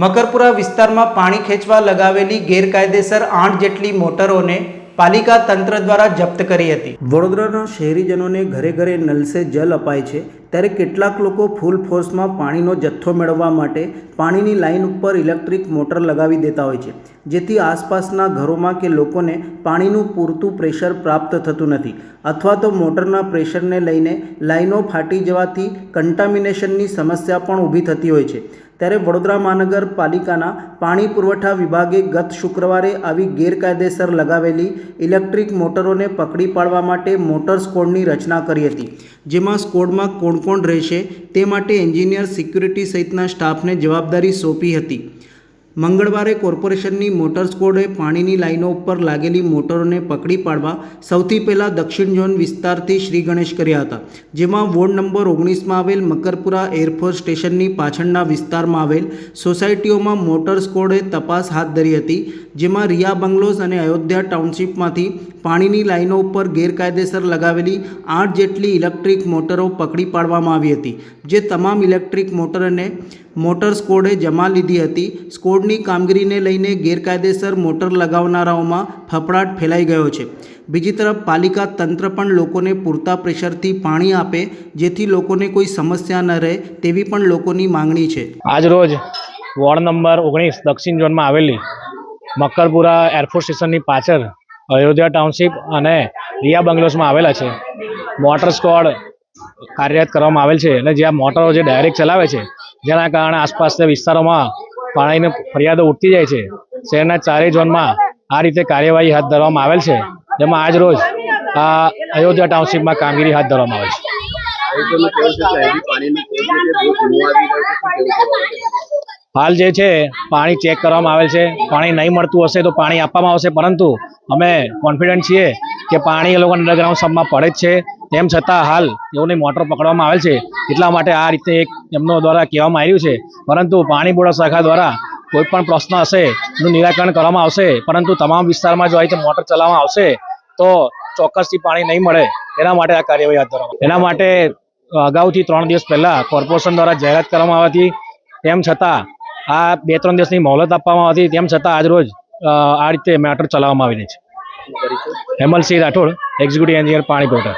મકરપુરા વિસ્તારમાં પાણી ખેંચવા લગાવેલી ગેરકાયદેસર 8 જેટલી મોટરોને પાલિકા તંત્ર દ્વારા જપ્ત કરી હતી। વડોદરાના શહેરીજનોને ઘરે ઘરે નલ સે જલ અપાય છે, ત્યારે કેટલાક લોકો ફૂલ ફોર્સમાં પાણીનો જથ્થો મેળવવા માટે પાણીની લાઇન ઉપર ઇલેક્ટ્રિક મોટર લગાવી દેતા હોય છે, જેથી આસપાસના ઘરોમાં કે લોકોને પાણીનું પૂરતું પ્રેશર પ્રાપ્ત થતું નથી, અથવા તો મોટરના પ્રેશરને લઈને લાઈનો ફાટી જવાથી કન્ટામિનેશનની સમસ્યા પણ ઊભી થતી હોય છે। ત્યારે વડોદરા મહાનગરપાલિકાના પાણી પુરવઠા વિભાગે ગત શુક્રવારે આવી ગેરકાયદેસર લગાવેલી ઇલેક્ટ્રિક મોટરોને પકડી પાડવા માટે મોટર સ્કોડની રચના કરી હતી, જેમાં સ્કોડમાં કોણ કોણ રહેશે તે માટે એન્જિનિયર, સિક્યુરિટી સહિતના સ્ટાફને જવાબદારી સોંપી હતી। મંગળવારે કોર્પોરેશનની મોટર સ્કોડે પાણીની લાઈનો ઉપર લાગેલી મોટરોને પકડી પાડવા સૌથી પહેલાં દક્ષિણ ઝોન વિસ્તારથી શ્રી ગણેશ કર્યા હતા, જેમાં વોર્ડ નંબર 19માં આવેલ મકરપુરા એરફોર્સ સ્ટેશનની પાછળના વિસ્તારમાં આવેલ સોસાયટીઓમાં મોટર સ્કોડે તપાસ હાથ ધરી હતી, જેમાં રિયા બંગલોઝ અને અયોધ્યા ટાઉનશીપમાંથી પાણીની લાઈનો ઉપર ગેરકાયદેસર લગાવેલી 8 જેટલી ઇલેક્ટ્રિક મોટરો પકડી પાડવામાં આવી હતી, જે તમામ ઇલેક્ટ્રિક મોટરને મોટર સ્કોડે જમા લીધી હતી। સ્કોડની કામગીરીને લઈને ગેરકાયદેસર મોટર લગાવનારાઓમાં ફફડાટ ફેલાઈ ગયો છે। બીજી તરફ પાલિકા તંત્ર પણ લોકોને પૂરતા પ્રેશરથી પાણી આપે, જેથી લોકોને કોઈ સમસ્યા ન રહે તેવી પણ લોકોની માંગણી છે। આજ રોજ વોર્ડ નંબર 19 દક્ષિણ ઝોનમાં આવેલી મકરપુરા એરફોર્સ સ્ટેશનની પાછળ અયોધ્યા ટાઉનશીપ અને રિયા બંગલોઝમાં આવેલા છે મોટર સ્કોડ કાર્યરત કરવામાં આવેલ છે, અને જ્યાં મોટરો જે ડાયરેક્ટ ચલાવે છે, જેના કારણે આસપાસના વિસ્તારોમાં પાણીની ફરિયાદો ઉઠતી જાય છે। શહેરના ચારેય ઝોનમાં આ રીતે કાર્યવાહી હાથ ધરવામાં આવેલ છે, જેમાં આજ રોજ અયોધ્યા ટાઉનશીપમાં કામગીરી હાથ ધરવામાં આવે છે। હાલ જે છે પાણી ચેક કરવામાં આવેલ છે, પાણી નહીં મળતું હશે તો પાણી આપવામાં આવશે, પરંતુ અમે કોન્ફિડન્ટ છીએ કે પાણી એ લોકો અંડરગ્રાઉન્ડ સબમાં પડે જ છે, તેમ છતાં હાલ તેઓની મોટર પકડવામાં આવેલ છે, એટલા માટે આ રીતે એક એમનો દ્વારા કહેવામાં આવ્યું છે। પરંતુ પાણી બોર્ડ શાખા દ્વારા કોઈ પણ પ્રશ્ન હશે એનું નિરાકરણ કરવામાં આવશે, પરંતુ તમામ વિસ્તારમાં જો આ રીતે મોટર ચલાવવામાં આવશે તો ચોક્કસથી પાણી નહીં મળે, એના માટે આ કાર્યવાહી હાથ ધરવામાં એના માટે અગાઉથી 3 દિવસ પહેલાં કોર્પોરેશન દ્વારા જાહેરાત કરવામાં આવી હતી, તેમ છતાં આ 2-3 દિવસની મોહલત આપવામાં આવી હતી, તેમ છતાં આજરોજ આ રીતે મેટર ચલાવવામાં આવી રહી છે। હેમલસિંહ રાઠોડ, એક્ઝિક્યુટિવ એન્જિનિયર, પાણી પુરવઠા।